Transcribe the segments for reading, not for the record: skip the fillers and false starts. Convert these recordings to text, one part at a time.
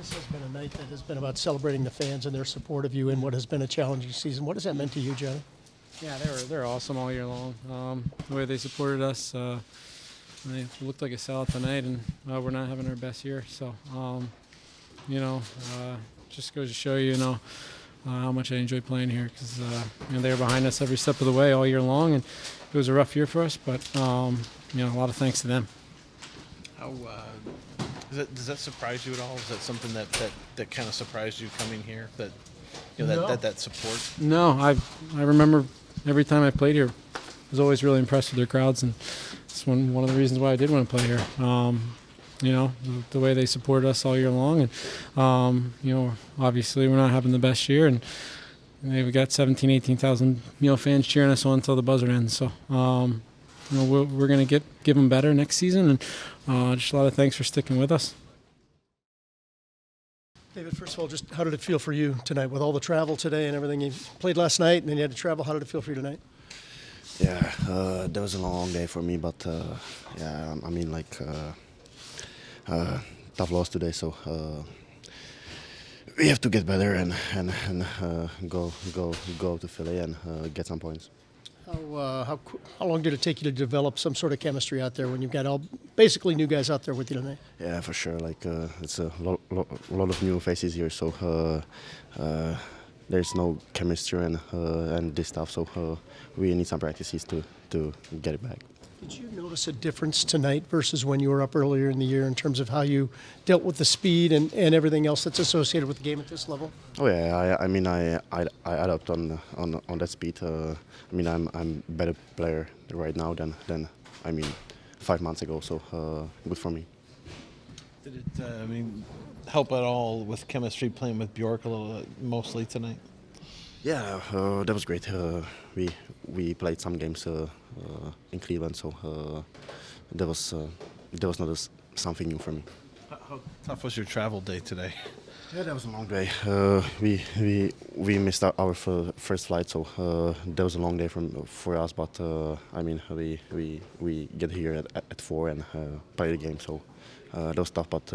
This has been a night that has been about celebrating the fans and their support of you in what has been a challenging season. What has that meant to you, Johnny? Yeah, they're awesome all year long. The way they supported us, they looked like a sellout tonight, and we're not having our best year. So, just goes to show how much I enjoy playing here because they were behind us every step of the way all year long, and it was a rough year for us. But a lot of thanks to them. How does that surprise you at all? Is that something that kind of surprised you coming here? That support. No, I remember every time I played here, I was always really impressed with their crowds, and it's one of the reasons why I did want to play here. The way they supported us all year long, and obviously we're not having the best year, and we got 18,000 fans cheering us on until the buzzer ends. So we're going to give them better next season, and just a lot of thanks for sticking with us. David, first of all, just how did it feel for you tonight with all the travel today and everything? You played last night and then you had to travel. How did it feel for you tonight? Yeah, that was a long day for me, but tough loss today, so we have to get better and go to Philly and get some points. How long did it take you to develop some sort of chemistry out there when you've got basically new guys out there with you tonight? Yeah, for sure. It's a lot of new faces here, so there's no chemistry and this stuff. So we need some practices to get it back. Did you notice a difference tonight versus when you were up earlier in the year in terms of how you dealt with the speed and everything else that's associated with the game at this level? Oh yeah, I adapt on that speed. I'm a better player right now than 5 months ago. So good for me. Did it help at all with chemistry playing with Bjork a little mostly tonight? Yeah, that was great. We played some games in Cleveland, so that was not something new for me. How tough was your travel day today? Yeah, that was a long day. We missed our first flight, so that was a long day for us. But we get here at 4 and play the game, so that was tough. But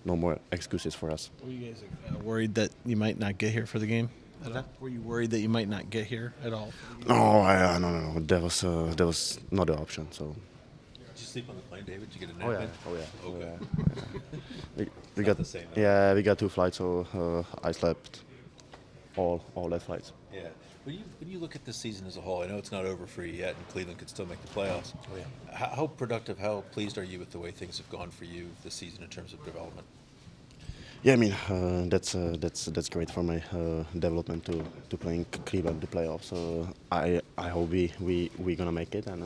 no more excuses for us. Were you guys worried that you might not get here for the game? Were you worried that you might not get here at all? No. That was not the option. So. Did you sleep on the plane, David? Did you get a nap? Oh yeah. Okay. We got the same. we got 2 flights, so I slept all that flights. Yeah. When you look at this season as a whole, I know it's not over for you yet, and Cleveland could still make the playoffs. Oh yeah. How productive, how pleased are you with the way things have gone for you this season in terms of development? Yeah, that's great for my development to play in Cleveland the playoffs. I hope we gonna make it, and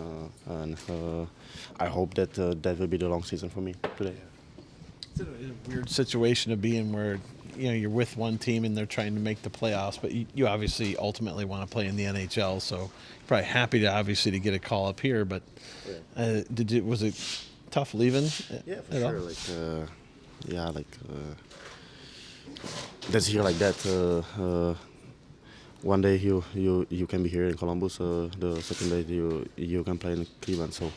I hope that that will be the long season for me today. It's a weird situation to be in where you're with one team and they're trying to make the playoffs, but you obviously ultimately want to play in the NHL. So you're probably happy to get a call up here. But was it tough leaving? Yeah, for sure. That's here like that. One day you can be here in Columbus. The second day you can play in Cleveland. So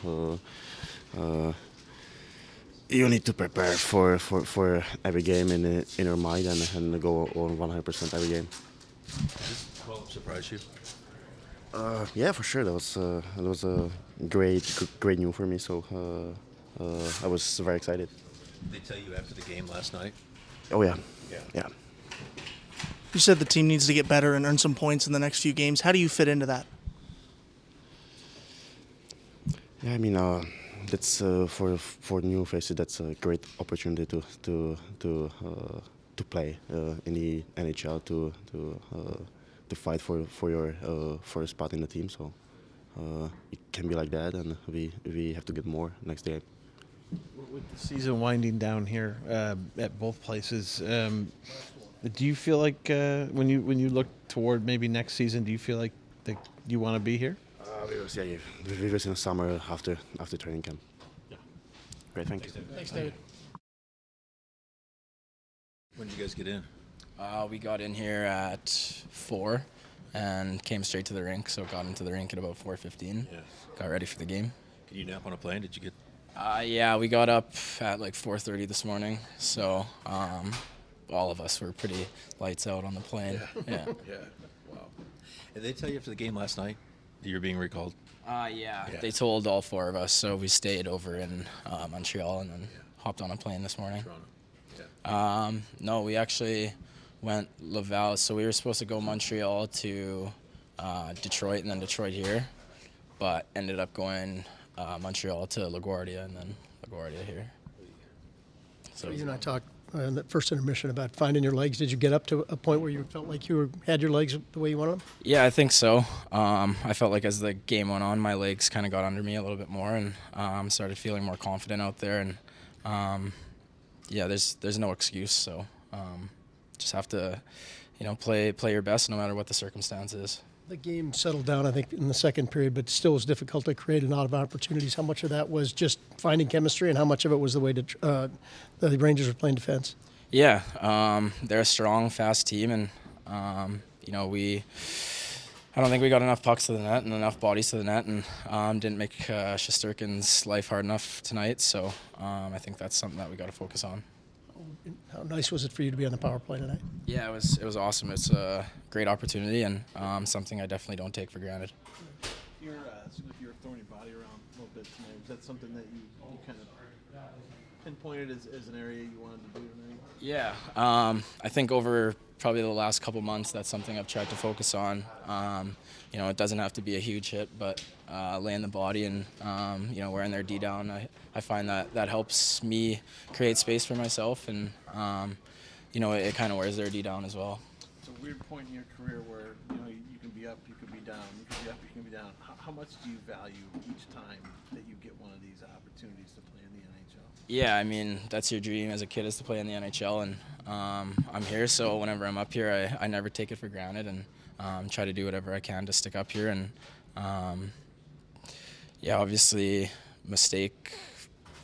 you need to prepare for every game in your mind and go on 100% every game. Did this call-up surprise you? Yeah, for sure. That was a great news for me. So I was very excited. Did they tell you after the game last night? Oh yeah. Yeah. You said the team needs to get better and earn some points in the next few games. How do you fit into that? Yeah, that's for new faces. That's a great opportunity to play in the NHL to fight for your spot in the team. So it can be like that, and we have to get more next game. With the season winding down here at both places, do you feel like when you look toward maybe next season, do you feel like that you want to be here? We will see. We will see in the summer after training camp. Yeah. Great, thank you. Thanks, David. When did you guys get in? We got in here at 4 and came straight to the rink, so got into the rink at about 4:15. Yeah. Got ready for the game. Can you nap on a plane? Did you get? Yeah, we got up at like 4:30 this morning, so all of us were pretty lights out on the plane. Yeah. Yeah. Wow. Did they tell you after the game last night that you're being recalled? Yeah. They told all 4 of us, so we stayed over in Montreal and then hopped on a plane this morning. Toronto. Yeah. No, we actually went Laval. So we were supposed to go Montreal to Detroit and then Detroit here, but ended up going Montreal to LaGuardia and then LaGuardia here. So You and I talked in that first intermission about finding your legs. Did you get up to a point where you felt like had your legs the way you wanted them? yeah, I think so. I felt like as the game went on, my legs kind of got under me a little bit more and started feeling more confident out there. And yeah, there's no excuse. So just have to, play your best no matter what the circumstances. The game settled down, I think, in the second period, but still was difficult to create a lot of opportunities. How much of that was just finding chemistry, and how much of it was the way the Rangers were playing defense? Yeah, they're a strong, fast team, and I don't think we got enough pucks to the net and enough bodies to the net, and didn't make Shesterkin's life hard enough tonight. So I think that's something that we got to focus on. How nice was it for you to be on the power play tonight? Yeah, it was awesome. It's a great opportunity and something I definitely don't take for granted. You're seemed like you were throwing your body around a little bit tonight. Was that something that you kind of pinpointed as an area you wanted to do tonight? Yeah, I think over probably the last couple months, that's something I've tried to focus on. It doesn't have to be a huge hit, but laying the body and wearing their D down, I find that helps me create space for myself, and it kind of wears their D down as well. It's a weird point in your career where you can be up, you can be down, you can be up, you can be down. How much do you value each time that you get one of these opportunities to play in the NHL? Yeah, I mean, that's your dream as a kid, is to play in the NHL, and I'm here, so whenever I'm up here, I never take it for granted, and try to do whatever I can to stick up here. And obviously mistake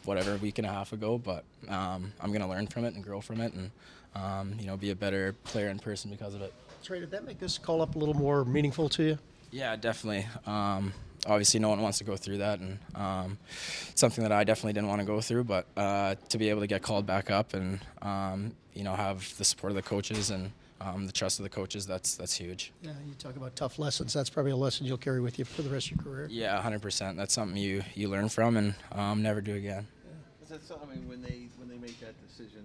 whatever a week and a half ago, but I'm going to learn from it and grow from it, and be a better player in person because of it. Trey, did that make this call up a little more meaningful to you? Yeah, definitely. Obviously, no one wants to go through that, and something that I definitely didn't want to go through. But to be able to get called back up and have the support of the coaches and the trust of the coaches, that's huge. Yeah, you talk about tough lessons. That's probably a lesson you'll carry with you for the rest of your career. Yeah, 100%. That's something you learn from and never do again. Yeah. When they make that decision,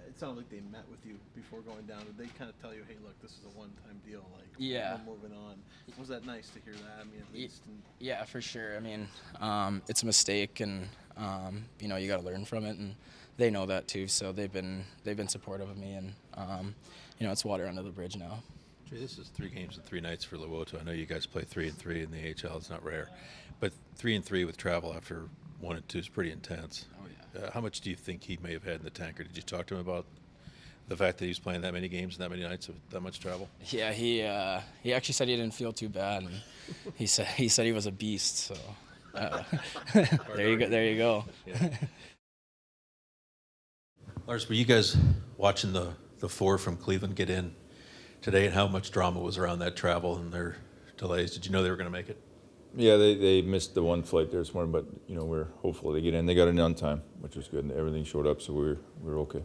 it sounded like they met with you before going down. Did they kind of tell you, hey, look, this is a one-time deal, like, Yeah. we're moving on? Was that nice to hear that? I mean, at least. Yeah, for sure. I mean, it's a mistake, and you got to learn from it, and they know that too. So they've been supportive of me, and it's water under the bridge now. Trey, this is 3 games and 3 nights for Lowoto. I know you guys play 3-3 in the AHL. It's not rare, but 3-3 with travel after 1 and 2 is pretty intense. Oh yeah. How much do you think he may have had in the tank, or did you talk to him about the fact that he was playing that many games and that many nights with that much travel? Yeah, he actually said he didn't feel too bad, and he said he was a beast. So there you go. Yeah. Lars, were you guys watching the 4 from Cleveland get in today, and how much drama was around that travel and their delays? Did you know they were going to make it? Yeah, they missed the one flight there this morning, but we're hopeful they get in. They got in on time, which was good, and everything showed up, so we're okay.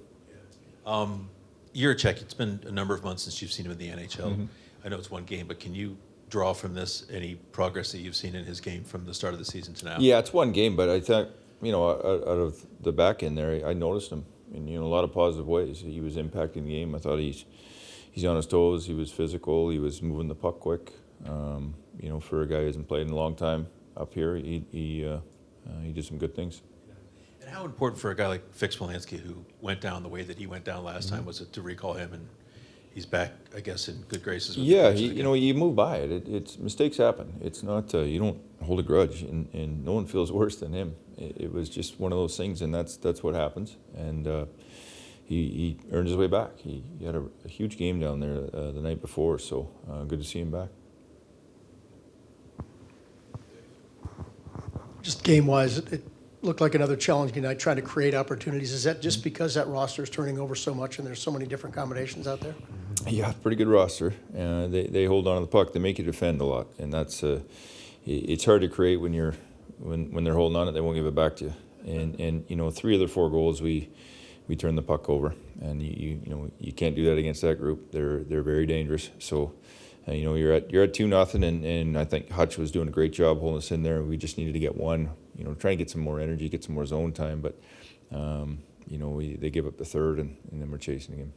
Jiricek, it's been a number of months since you've seen him in the NHL. Mm-hmm. I know it's 1 game, but can you draw from this any progress that you've seen in his game from the start of the season to now? Yeah, it's 1 game, but I thought, out of the back end there, I noticed him in a lot of positive ways. He was impacting the game. I thought he's on his toes. He was physical. He was moving the puck quick. For a guy who hasn't played in a long time up here, he did some good things. And how important for a guy like Fix-Wolansky, who went down the way that he went down last time, was it to recall him, and he's back, I guess, in good graces with Yeah, you move by it. It's mistakes happen. It's not you don't hold a grudge, and no one feels worse than him. It was just one of those things, and that's what happens. And he earned his way back. He had a huge game down there the night before, so good to see him back. Just game-wise, it looked like another challenging night trying to create opportunities. Is that just because that roster is turning over so much and there's so many different combinations out there? Yeah, pretty good roster. They hold on to the puck. They make you defend a lot, and that's it's hard to create when they're holding on it. They won't give it back to you. And 3 of their 4 goals we we turned the puck over, and you can't do that against that group. They're very dangerous. So, you're at 2-0, and I think Hutch was doing a great job holding us in there. We just needed to get one. Try and get some more energy, get some more zone time, but they give up the third, and then we're chasing again.